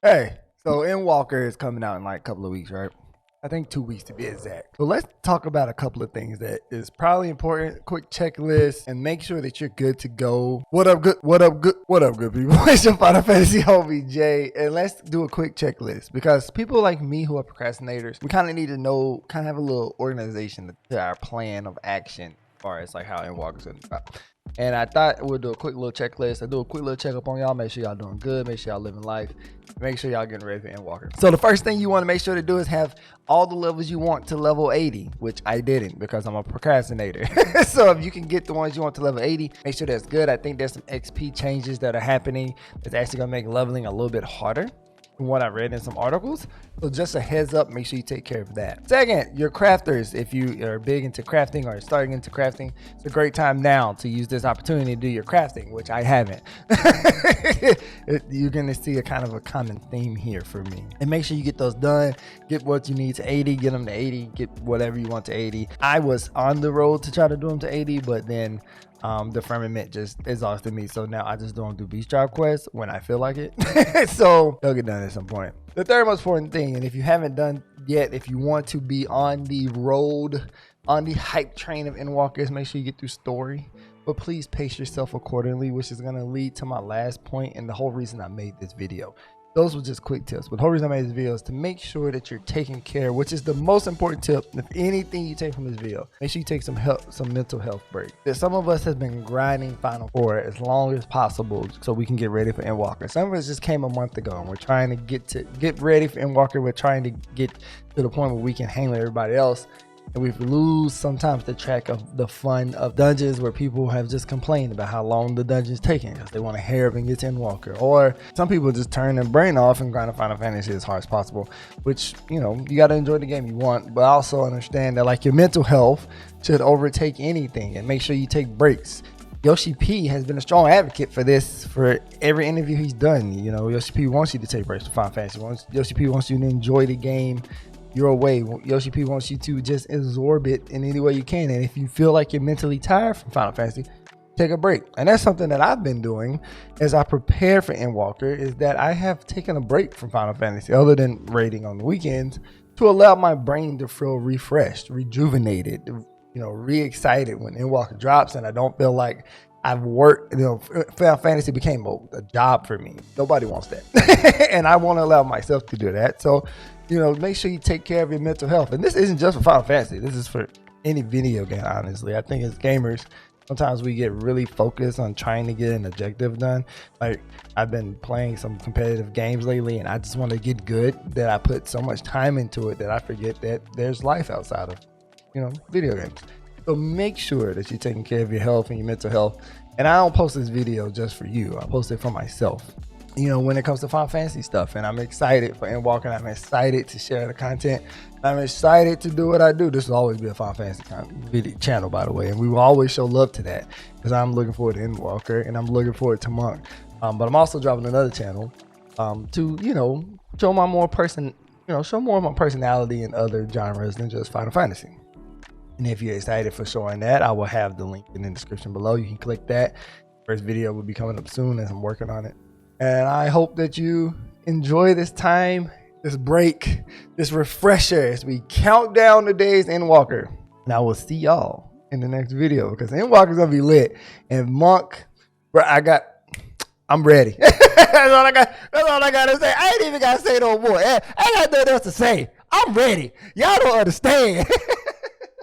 Hey, so Endwalker is coming out in like a couple of weeks, right? I think 2 weeks to be exact. So let's talk about a couple of things that is probably important. Quick checklist and make sure that you're good to go. What up, good? What up, good? What up, good people? It's your Final Fantasy homie Jay, and let's do a quick checklist because people like me who are procrastinators, we kind of need to know, kind of have a little organization to our plan of action as far as like how Endwalker's going to drop. And I thought we'll do a quick little checklist. I do a quick little checkup on y'all. Make sure y'all doing good. Make sure y'all living life. Make sure y'all getting ready for Endwalker. So the first thing you want to make sure to do is have all the levels you want to level 80, which I didn't because I'm a procrastinator. So if you can get the ones you want to level 80, make sure that's good. I think there's some XP changes that are happening that's actually going to make leveling a little bit harder from what I read in some articles. So just a heads up, make sure you take care of that. Second, your crafters. If you are big into crafting or starting into crafting, it's a great time now to use this opportunity to do your crafting, which I haven't. You're gonna see a kind of a common theme here for me. And make sure you get those done. Get what you need to 80, get them to 80, get whatever you want to 80. I was on the road to try to do them to 80, but then the firmament just exhausted me, so now I just don't do beast drive quests when I feel like it. So they'll get done at some point. The third most important thing, and if you haven't done yet, if you want to be on the road, on the hype train of Endwalkers, make sure you get through story, but please pace yourself accordingly, which is going to lead to my last point and the whole reason I made this video. Those were just quick tips, but the whole reason I made this video is to make sure that you're taking care, which is the most important tip. If anything you take from this video, make sure you take some mental health break. Some of us has been grinding Final for as long as possible so we can get ready for Endwalker. Some of us just came a month ago and we're trying to get ready for Endwalker. We're trying to get to the point where we can hang with everybody else. And we lose sometimes the track of the fun of dungeons where people have just complained about how long the dungeon's taking because they want to hurry up and get to Endwalker. Or some people just turn their brain off and grind Final Fantasy as hard as possible, which, you know, you got to enjoy the game you want, but also understand that like your mental health should overtake anything, and make sure you take breaks. Yoshi P has been a strong advocate for this for every interview he's done. You know, Yoshi P wants you to take breaks for Final Fantasy. Yoshi P wants you to enjoy the game your way. Yoshi P wants you to just absorb it in any way you can. And if you feel like you're mentally tired from Final Fantasy, take a break. And that's something that I've been doing as I prepare for Endwalker, is that I have taken a break from Final Fantasy other than raiding on the weekends to allow my brain to feel refreshed, rejuvenated, you know, re-excited when Endwalker drops, and I don't feel like I've worked, you know, Final Fantasy became a job for me. Nobody wants that. And I want to allow myself to do that. So, you know, make sure you take care of your mental health. And this isn't just for Final Fantasy. This is for any video game, honestly. I think as gamers, sometimes we get really focused on trying to get an objective done. Like, I've been playing some competitive games lately, and I just want to get good that I put so much time into it that I forget that there's life outside of, you know, video games. So make sure that you're taking care of your health and your mental health. And I don't post this video just for you. I post it for myself, you know, when it comes to Final Fantasy stuff. And I'm excited for Endwalker. I'm excited to share the content. I'm excited to do what I do. This will always be a Final Fantasy video channel, by the way. And we will always show love to that, because I'm looking forward to Endwalker and I'm looking forward to Monk. But I'm also dropping another channel to, you know, show more of my personality in other genres than just Final Fantasy. And if you're excited for showing that, I will have the link in the description below. You can click that. First video will be coming up soon as I'm working on it. And I hope that you enjoy this time, this break, this refresher as we count down the days Endwalker. And I will see y'all in the next video, because Endwalker's gonna be lit. And Monk, bro, I'm ready. That's all I gotta say. I ain't even gotta say no more. I ain't got nothing else to say. I'm ready. Y'all don't understand.